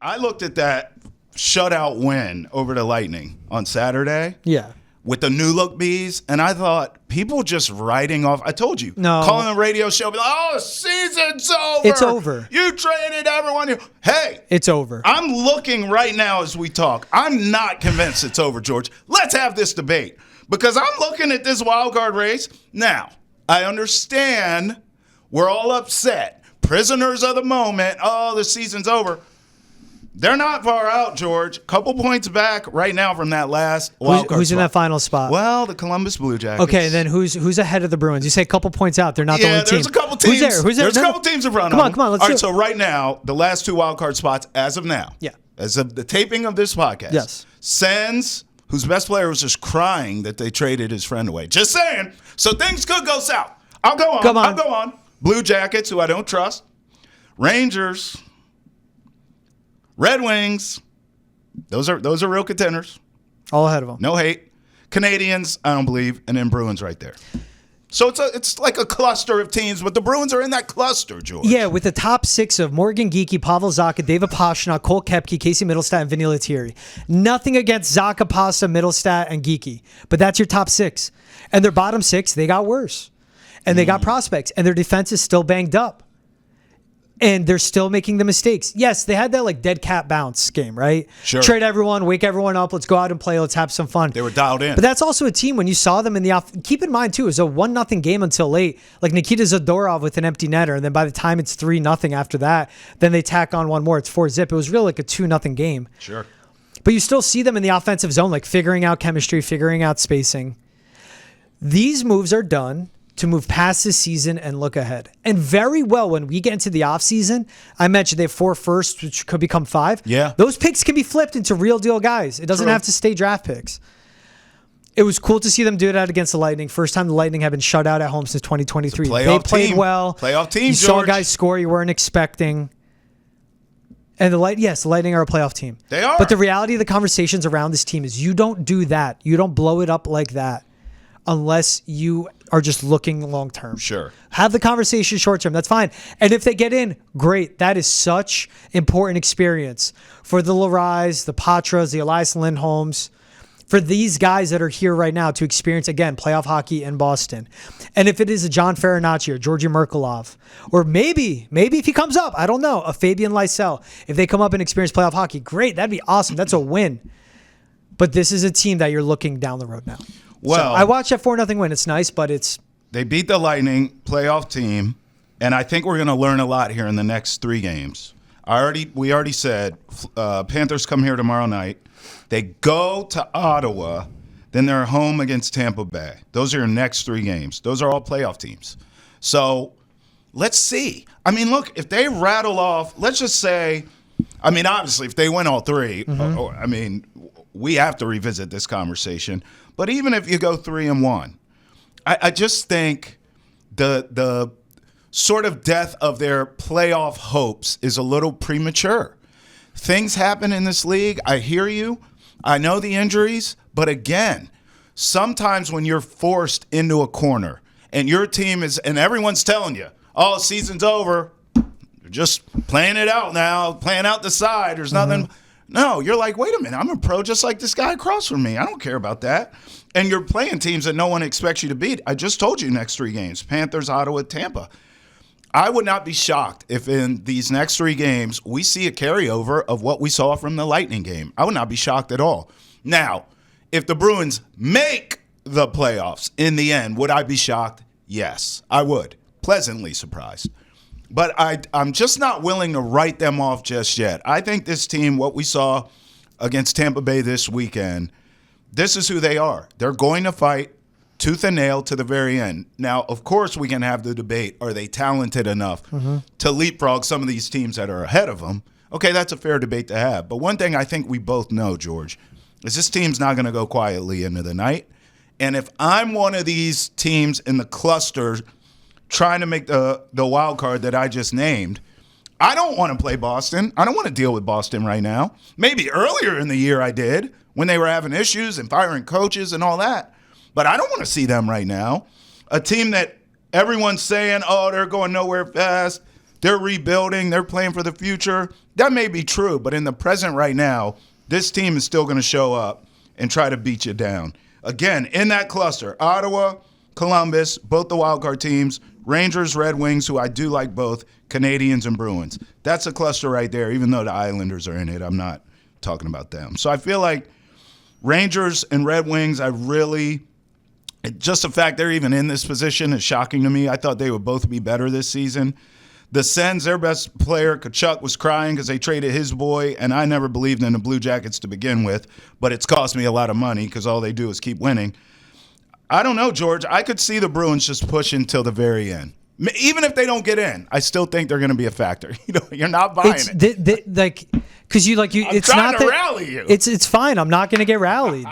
I looked at that shutout win over the Lightning on Saturday. Yeah. With the new look bees, and I thought people just writing off. I told you, no, calling the radio show, be like, "Oh, season's over. It's over. You traded everyone." Hey, it's over. I'm looking right now as we talk. I'm not convinced it's over, George. Let's have this debate because I'm looking at this wild card race now. I understand we're all upset, prisoners of the moment. Oh, the season's over. They're not far out, George. Couple points back right now from that last wild card Who's spot. in that final spot? Well, the Columbus Blue Jackets. Okay, then who's ahead of the Bruins? You say a couple points out. They're not the only team. There's a couple teams. Who's there? There's a couple teams in front of them. Come on. Let's All right, so right now, the last two wild card spots as of now. Yeah. As of the taping of this podcast. Yes. Sens, whose best player was just crying that they traded his friend away. Just saying. So things could go south. I'll go on. I'll go on. Blue Jackets, who I don't trust. Rangers. Red Wings. Those are real contenders. All ahead of them. No hate. Canadians, I don't believe, and then Bruins right there. So it's like a cluster of teams, but the Bruins are in that cluster, George. Yeah, with the top six of Morgan Geekie, Pavel Zacha, David Pastrnak, Cole Koepke, Casey Mittelstadt, and Vinny Lettieri. Nothing against Zacha, Pasta, Mittelstadt, and Geekie, but that's your top six. And their bottom six, they got worse. And they got prospects, and their defense is still banged up. And they're still making the mistakes. Yes, they had that like dead cat bounce game, right? Sure. Trade everyone, wake everyone up, let's go out and play, let's have some fun. They were dialed in. But that's also a team when you saw them in the off. Keep in mind too, it was a 1-0 game until late. Like Nikita Zadorov with an empty netter, and then by the time it's 3-0 after that, then they tack on one more. It's 4-0. It was really like a 2-0 game. Sure. But you still see them in the offensive zone, like figuring out chemistry, figuring out spacing. These moves are done to move past this season and look ahead. And very well, when we get into the offseason, I mentioned they have 4 firsts, which could become 5. Yeah. Those picks can be flipped into real deal guys. It doesn't have to stay draft picks. It was cool to see them do that against the Lightning. First time the Lightning have been shut out at home since 2023. They played well. Playoff team, You saw George. guys score you weren't expecting. And the Lightning are a playoff team. They are. But the reality of the conversations around this team is you don't do that. You don't blow it up like that unless you are just looking long term. Sure. Have the conversation short term. That's fine. And if they get in, great. That is such important experience for the Larais, the Patras, the Elias Lindholms, for these guys that are here right now to experience, again, playoff hockey in Boston. And if it is a John Farinacci or Georgi Merkulov, or maybe if he comes up, I don't know, a Fabian Lysell, if they come up and experience playoff hockey, great. That'd be awesome. That's a win. But this is a team that you're looking down the road now. Well, so I watched that 4-0 win. It's nice, but it's... They beat the Lightning, playoff team, and I think we're going to learn a lot here in the next 3 games. We already said Panthers come here tomorrow night. They go to Ottawa, then they're home against Tampa Bay. Those are your next 3 games. Those are all playoff teams. So let's see. I mean, look, if they rattle off, let's just say, I mean, obviously, if they win all 3, I mean, we have to revisit this conversation. But even if you go 3-1, I just think the sort of death of their playoff hopes is a little premature. Things happen in this league. I hear you. I know the injuries. But again, sometimes when you're forced into a corner and your team is, and everyone's telling you, oh, season's over, you're just playing it out now, playing out the side, there's nothing. No, you're like, wait a minute, I'm a pro just like this guy across from me. I don't care about that. And you're playing teams that no one expects you to beat. I just told you next 3 games, Panthers, Ottawa, Tampa. I would not be shocked if in these next 3 games we see a carryover of what we saw from the Lightning game. I would not be shocked at all. Now, if the Bruins make the playoffs in the end, would I be shocked? Yes, I would. Pleasantly surprised. But I'm just not willing to write them off just yet. I think this team, what we saw against Tampa Bay this weekend, this is who they are. They're going to fight tooth and nail to the very end. Now, of course, we can have the debate, are they talented enough to leapfrog some of these teams that are ahead of them? Okay, that's a fair debate to have. But one thing I think we both know, George, is this team's not going to go quietly into the night. And if I'm one of these teams in the cluster trying to make the wild card that I just named, I don't want to play Boston. I don't want to deal with Boston right now. Maybe earlier in the year I did when they were having issues and firing coaches and all that. But I don't want to see them right now. A team that everyone's saying, oh, they're going nowhere fast. they're rebuilding, they're playing for the future. That may be true, but in the present right now, this team is still going to show up and try to beat you down. Again, in that cluster, Ottawa, Columbus, both the wildcard teams, Rangers, Red Wings, who I do like both, Canadians, and Bruins. That's a cluster right there, even though the Islanders are in it. I'm not talking about them. So I feel like Rangers and Red Wings, just the fact they're even in this position is shocking to me. I thought they would both be better this season. The Sens, their best player, Kachuk, was crying because they traded his boy, and I never believed in the Blue Jackets to begin with, but it's cost me a lot of money because all they do is keep winning. I don't know, George. I could see the Bruins just pushing till the very end. Even if they don't get in, I still think they're going to be a factor. You're not buying it. Because I'm it's trying not to rally you. It's fine. I'm not going to get rallied.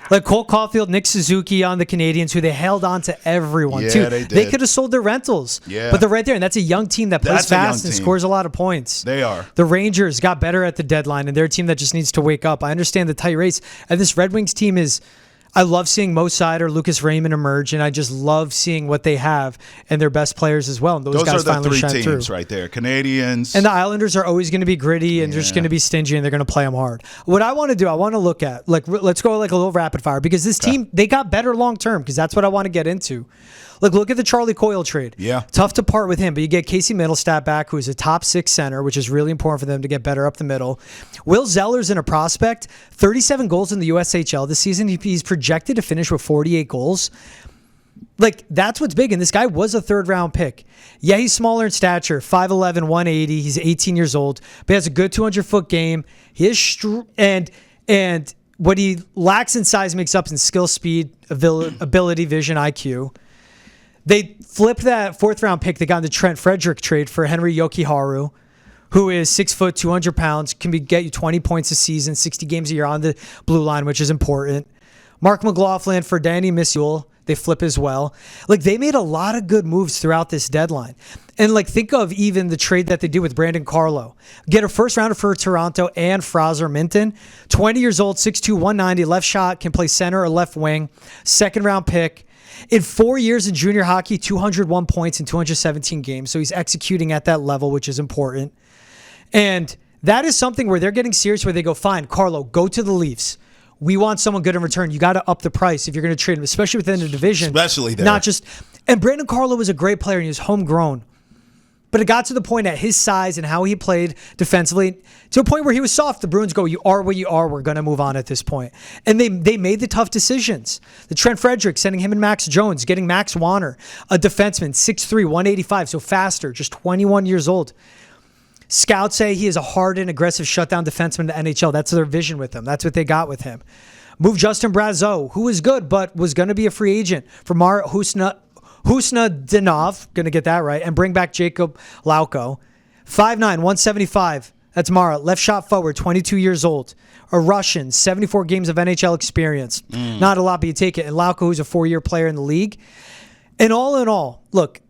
Like Cole Caulfield, Nick Suzuki on the Canadians, who they held on to everyone, yeah, too. They did. They could have sold their rentals. Yeah. But they're right there, and that's a young team that plays That's a young fast and team. scores a lot of points. They are. The Rangers got better at the deadline, and they're a team that just needs to wake up. I understand the tight race. And this Red Wings team is... I love seeing Mo Sider, Lucas Raymond emerge, and I just love seeing what they have and their best players as well. And those guys are the finally three shine teams through. right there. Canadians. And the Islanders are always going to be gritty and they're just going to be stingy and they're going to play them hard. What I want to do, I want to look at, let's go like a little rapid fire because this team, they got better long term because that's what I want to get into. Look at the Charlie Coyle trade. Yeah. Tough to part with him, but you get Casey Mittelstadt back, who is a top 6 center, which is really important for them to get better up the middle. Will Zellers in a prospect, 37 goals in the USHL this season. He's projected to finish with 48 goals. That's what's big. And this guy was a 3rd-round pick. Yeah, he's smaller in stature, 5'11", 180. He's 18 years old, but he has a good 200-foot game. He is and what he lacks in size makes up in skill, speed, ability, vision, IQ. They flipped that 4th-round pick they got in the Trent Frederick trade for Henri Jokiharju, who is 6 foot, 200 pounds, can get you 20 points a season, 60 games a year on the blue line, which is important. Mark McLaughlin for Daniil Misyul, they flip as well. They made a lot of good moves throughout this deadline. And think of even the trade that they did with Brandon Carlo. Get a 1st-rounder for Toronto and Fraser Minton. 20 years old, 6'2", 190, left shot, can play center or left wing. 2nd-round pick. In 4 years in junior hockey, 201 points in 217 games. So he's executing at that level, which is important. And that is something where they're getting serious, where they go, fine, Carlo, go to the Leafs. We want someone good in return. You got to up the price if you're going to trade him, especially within the division. Especially there. Not just. And Brandon Carlo was a great player and he was homegrown. But it got to the point at his size and how he played defensively, to a point where he was soft. The Bruins go, you are what you are. We're going to move on at this point. And they made the tough decisions. The Trent Frederick, sending him and Max Jones, getting Max Warner, a defenseman, 6'3", 185, so faster, just 21 years old. Scouts say he is a hard and aggressive shutdown defenseman in the NHL. That's their vision with him. That's what they got with him. Move Justin Brazeau, who was good, but was going to be a free agent for Mar Husnudinov, going to get that right, and bring back Jacob Lauko. 5'9", 175. That's Mara. Left shot forward, 22 years old. A Russian, 74 games of NHL experience. Not a lot, but you take it. And Lauko, who's a 4-year player in the league. And all in all, look,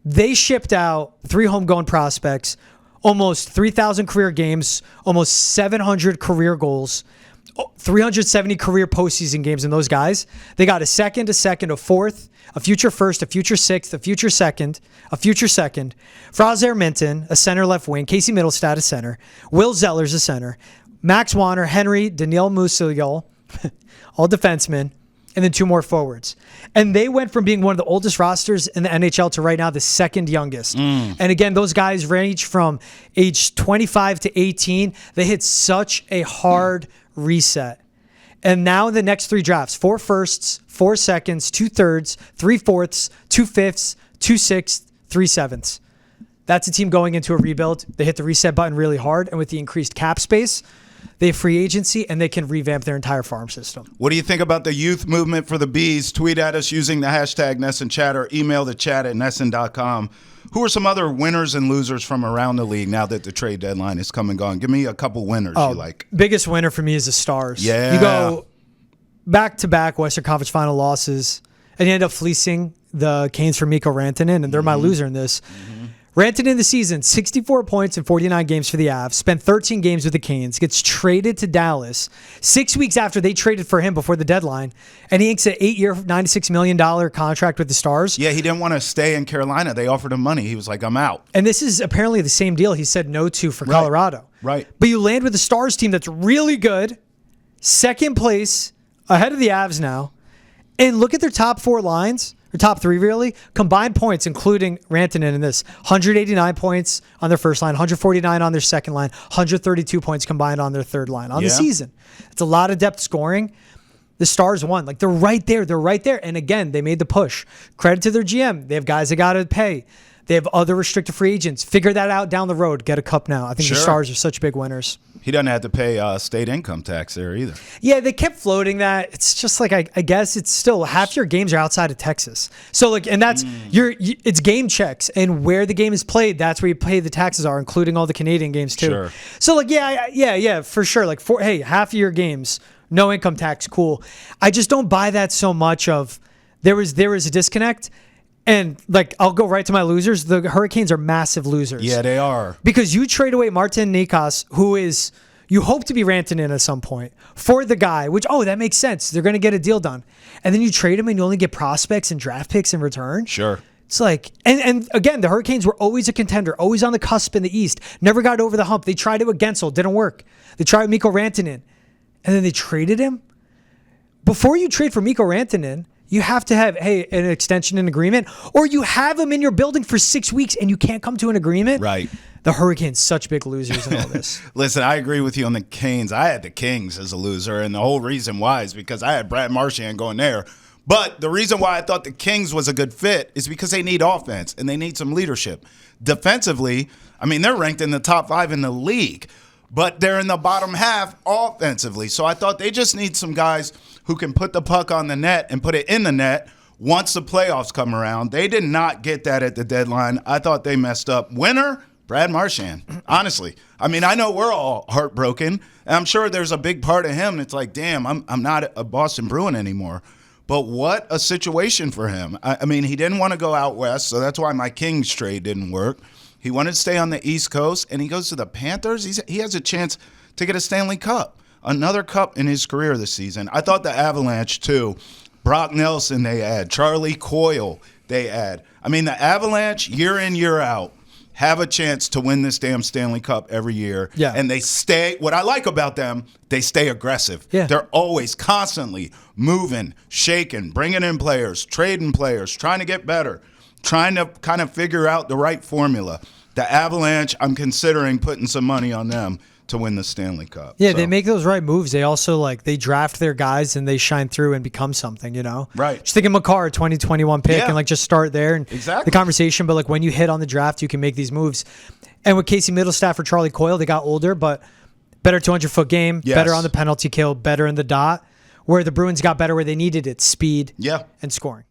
they shipped out 3 homegrown prospects, almost 3,000 career games, almost 700 career goals, 370 career postseason games in those guys. They got a 2nd, a 2nd, a 4th, a future 1st, a future 6th, a future 2nd, a future 2nd, Fraser Minton, a center left wing, Casey Mittelstadt, a center, Will Zellers, a center, Max Warner, Henri, Daniil, Misyul, all defensemen, and then 2 more forwards. And they went from being one of the oldest rosters in the NHL to right now the 2nd youngest. And again, those guys range from age 25 to 18. They hit such a hard reset. And now in the next 3 drafts, 4 firsts, 4 seconds, 2 thirds, 3 fourths, 2 fifths, 2 sixths, 3 sevenths. That's a team going into a rebuild. They hit the reset button really hard. And with the increased cap space, they have free agency and they can revamp their entire farm system. What do you think about the youth movement for the Bees? Tweet at us using the hashtag NESN Chat or email the chat at NESN.com. Who are some other winners and losers from around the league now that the trade deadline is come and gone? Give me a couple winners you like. Biggest winner for me is the Stars. Yeah. You go back-to-back Western Conference Final losses, and you end up fleecing the Canes for Mikko Rantanen, and they're my loser in this. Rantanen this season, 64 points in 49 games for the Avs, spent 13 games with the Canes, gets traded to Dallas 6 weeks after they traded for him before the deadline, and he inks an 8-year, $96 million contract with the Stars. Yeah, he didn't want to stay in Carolina. They offered him money. He was like, I'm out. And this is apparently the same deal he said no to for Colorado. Right. But you land with the Stars team that's really good, second place, ahead of the Avs now, and look at their top four lines. Top three, really. Combined points, including Rantanen in this. 189 points on their first line, 149 on their second line, 132 points combined on their third line on the season. It's a lot of depth scoring. The Stars won. Like, they're right there. They're right there. And again, they made the push. Credit to their GM. They have guys they got to pay. They have other restricted free agents. Figure that out down the road. Get a cup now. I think the Stars are such big winners. He doesn't have to pay state income tax there either. Yeah, they kept floating that. It's just like, I guess it's still half your games are outside of Texas. So like, and that's it's game checks, and where the game is played, that's where you pay the taxes are, including all the Canadian games too. Sure. So like, yeah, for sure. Like, half of your games, no income tax, cool. I just don't buy that so much of there was a disconnect. And, like, I'll go right to my losers. The Hurricanes are massive losers. Yeah, they are. Because you trade away Martin Nikas, who is, you hope to be Rantanen at some point, for the guy, which, that makes sense. They're going to get a deal done. And then you trade him and you only get prospects and draft picks in return. Sure. It's like, and again, the Hurricanes were always a contender, always on the cusp in the East. Never got over the hump. They tried it with Gensel, didn't work. They tried with Mikko Rantanen. And then they traded him. Before you trade for Mikko Rantanen, you have to have, an extension and agreement, or you have him in your building for 6 weeks and you can't come to an agreement. Right. The Hurricanes, such big losers in all this. Listen, I agree with you on the Canes. I had the Kings as a loser, and the whole reason why is because I had Brad Marchand going there. But the reason why I thought the Kings was a good fit is because they need offense and they need some leadership. Defensively, I mean, they're ranked in the top 5 in the league, but they're in the bottom half offensively. So I thought they just need some guys who can put the puck on the net and put it in the net once the playoffs come around. They did not get that at the deadline. I thought they messed up. Winner, Brad Marchand, honestly. I mean, I know we're all heartbroken, and I'm sure there's a big part of him that's like, damn, I'm not a Boston Bruin anymore. But what a situation for him. I mean, he didn't want to go out west, so that's why my Kings trade didn't work. He wanted to stay on the East Coast, and he goes to the Panthers. He has a chance to get a Stanley Cup. Another cup in his career this season. I thought the Avalanche, too. Brock Nelson, they add. Charlie Coyle, they add. I mean, the Avalanche, year in, year out, have a chance to win this damn Stanley Cup every year. Yeah. And they stay, what I like about them, they stay aggressive. Yeah. They're always constantly moving, shaking, bringing in players, trading players, trying to get better, trying to kind of figure out the right formula. The Avalanche, I'm considering putting some money on them to win the Stanley Cup. Yeah, they make those right moves. They also, they draft their guys and they shine through and become something, Right. Just think of McCarr, 2021 pick, and, just start there and Exactly. the conversation. But, when you hit on the draft, you can make these moves. And with Casey Mittelstadt for Charlie Coyle, they got older, but better 200-foot game, Yes. better on the penalty kill, better in the dot. Where the Bruins got better where they needed it, speed and scoring.